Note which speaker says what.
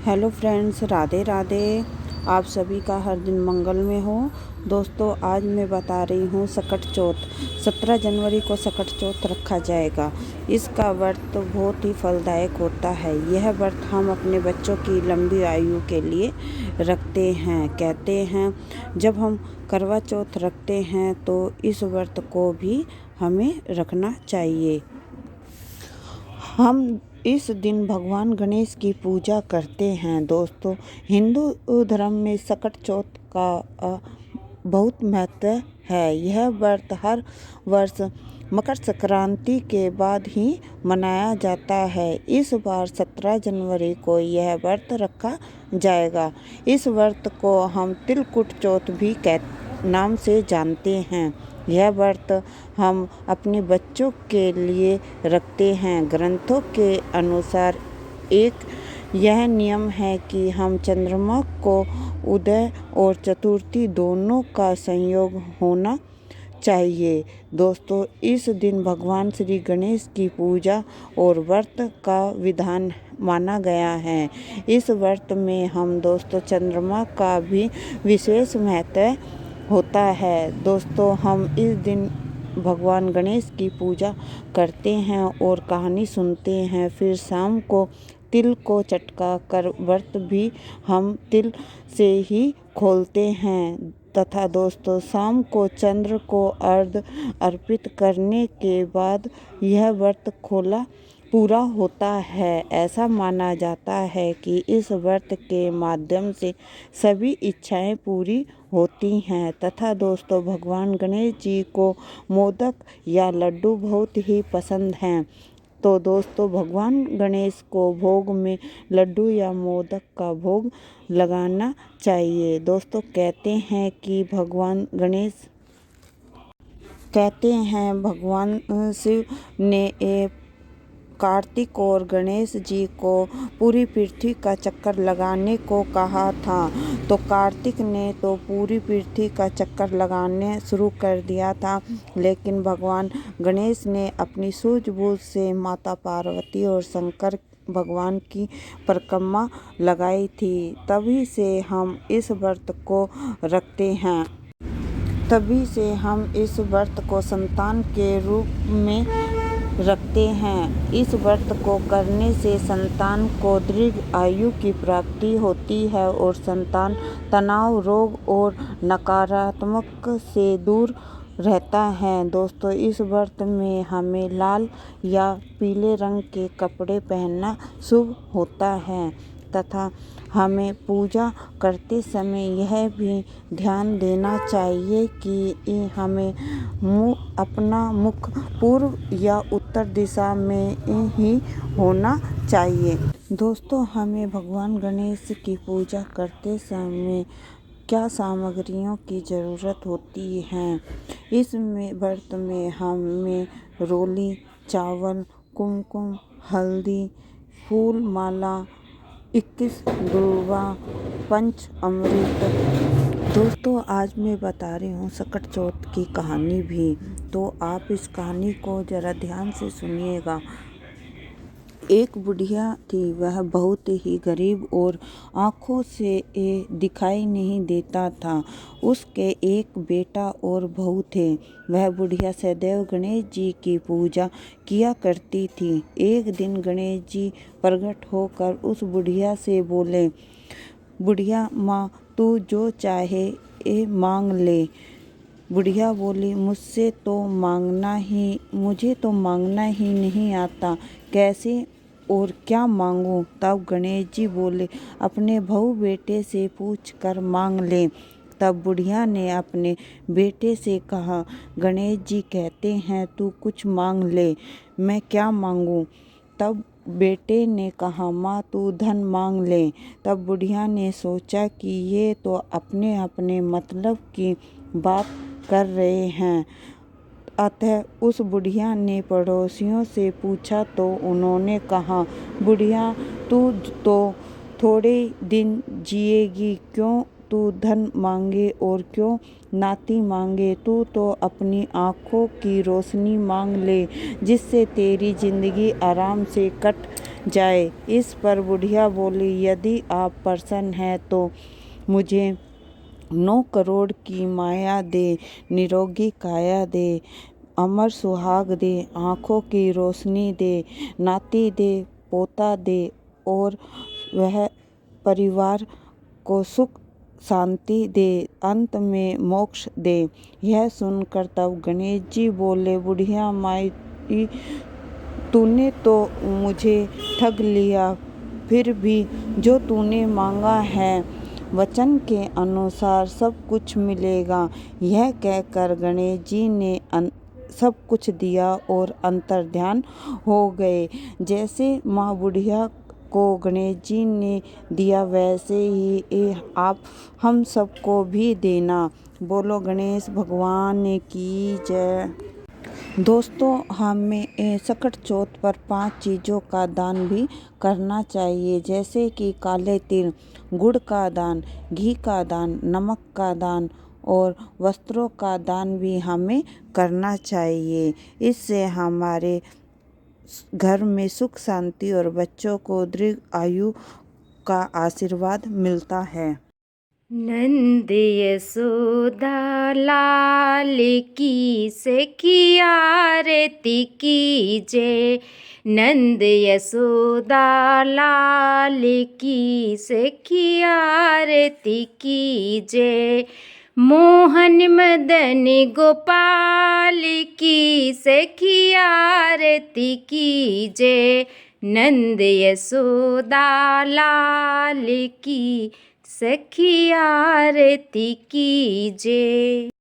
Speaker 1: Hello friends, Radhe Radhe. आप सभी का हर दिन मंगलमय हो। दोस्तों, आज मैं बता रही हूँ सकट चौथ। 17 जनवरी को सकट चौथ रखा जाएगा। इसका व्रत बहुत ही फलदायक होता है। यह व्रत हम अपने बच्चों की लंबी आयु के लिए रखते हैं। कहते हैं जब हम करवा चौथ रखते हैं तो इस व्रत को भी हमें रखना चाहिए। हम इस दिन भगवान गणेश की पूजा करते हैं। दोस्तों, हिंदू धर्म में सकट चौथ का बहुत महत्व है। यह व्रत हर वर्ष मकर संक्रांति के बाद ही मनाया जाता है। इस बार 17 जनवरी को यह व्रत रखा जाएगा। इस व्रत को हम तिलकुट चौथ भी नाम से जानते हैं। यह व्रत हम अपने बच्चों के लिए रखते हैं। ग्रंथों के अनुसार एक यह नियम है कि हम चंद्रमा को उदय और चतुर्थी दोनों का संयोग होना चाहिए। दोस्तों, इस दिन भगवान श्री गणेश की पूजा और व्रत का विधान माना गया है। इस व्रत में हम दोस्तों चंद्रमा का भी विशेष महत्व होता है। दोस्तों, हम इस दिन भगवान गणेश की पूजा करते हैं और कहानी सुनते हैं। फिर शाम को तिल को चटका कर व्रत भी हम तिल से ही खोलते हैं तथा दोस्तों शाम को चंद्र को अर्घ्य अर्पित करने के बाद यह व्रत पूरा होता है। ऐसा माना जाता है कि इस व्रत के माध्यम से सभी इच्छाएं पूरी होती हैं तथा दोस्तों भगवान गणेश जी को मोदक या लड्डू बहुत ही पसंद हैं। तो दोस्तों, भगवान गणेश को भोग में लड्डू या मोदक का भोग लगाना चाहिए। दोस्तों, कहते हैं कि भगवान शिव ने कार्तिक और गणेश जी को पूरी पृथ्वी का चक्कर लगाने को कहा था। तो कार्तिक ने तो पूरी पृथ्वी का चक्कर लगाने शुरू कर दिया था, लेकिन भगवान गणेश ने अपनी सूझबूझ से माता पार्वती और शंकर भगवान की परिक्रमा लगाई थी। तभी से हम इस व्रत को रखते हैं। तभी से हम इस व्रत को संतान के रूप में रखते हैं। इस व्रत को करने से संतान को दीर्घ आयु की प्राप्ति होती है और संतान तनाव, रोग और नकारात्मक से दूर रहता है। दोस्तों, इस व्रत में हमें लाल या पीले रंग के कपड़े पहनना शुभ होता है तथा हमें पूजा करते समय यह भी ध्यान देना चाहिए कि हमें अपना मुख पूर्व या उत्तर दिशा में ही होना चाहिए। दोस्तों, हमें भगवान गणेश की पूजा करते समय क्या सामग्रियों की ज़रूरत होती है? इस व्रत में हमें रोली, चावल, कुमकुम, हल्दी, फूल माला, 21 दुर्वा, पंच अमृत। दोस्तों, आज मैं बता रही हूँ सकट चौथ की कहानी भी, तो आप इस कहानी को ज़रा ध्यान से सुनिएगा। एक बुढ़िया थी, वह बहुत ही गरीब और आँखों से दिखाई नहीं देता था। उसके एक बेटा और बहू थे। वह बुढ़िया सदैव गणेश जी की पूजा किया करती थी। एक दिन गणेश जी प्रकट होकर उस बुढ़िया से बोले, बुढ़िया माँ, तू जो चाहे मांग ले। बुढ़िया बोली, मुझे तो मांगना ही नहीं आता, कैसे और क्या मांगूं? तब गणेश जी बोले, अपने बहू बेटे से पूछ कर मांग ले। तब बुढ़िया ने अपने बेटे से कहा, गणेश जी कहते हैं तू कुछ मांग ले, मैं क्या मांगूं? तब बेटे ने कहा, माँ तू धन मांग ले। तब बुढ़िया ने सोचा कि ये तो अपने अपने मतलब की बात कर रहे हैं। अतः उस बुढ़िया ने पड़ोसियों से पूछा तो उन्होंने कहा, बुढ़िया तू तो थोड़े दिन जिएगी, क्यों तू धन मांगे और क्यों नाती मांगे? तू तो अपनी आँखों की रोशनी मांग ले, जिससे तेरी जिंदगी आराम से कट जाए। इस पर बुढ़िया बोली, यदि आप प्रसन्न हैं तो मुझे 9 करोड़ की माया दे, निरोगी काया दे, अमर सुहाग दे, आँखों की रोशनी दे, नाती दे, पोता दे और वह परिवार को सुख शांति दे, अंत में मोक्ष दे। यह सुनकर तब गणेश जी बोले, बुढ़िया माई, तूने तो मुझे ठग लिया, फिर भी जो तूने मांगा है वचन के अनुसार सब कुछ मिलेगा। यह कहकर गणेश जी ने सब कुछ दिया और अंतर्ध्यान हो गए। जैसे माँ बुढ़िया को गणेश जी ने दिया वैसे ही आप हम सबको भी देना। बोलो गणेश भगवान की जय। दोस्तों, हमें सकट चौथ पर 5 चीज़ों का दान भी करना चाहिए, जैसे कि काले तिल, गुड़ का दान, घी का दान, नमक का दान और वस्त्रों का दान भी हमें करना चाहिए। इससे हमारे घर में सुख शांति और बच्चों को दीर्घ आयु का आशीर्वाद मिलता है।
Speaker 2: नंद यशोदा लाल की सखिया आरती कीजे, नंद यशोदा लाल की सखिया आरती कीजे, मोहन मदन गोपाल की सखिया आरती कीजे, नंद यशोदा लाल की सखिया आरती कीजे।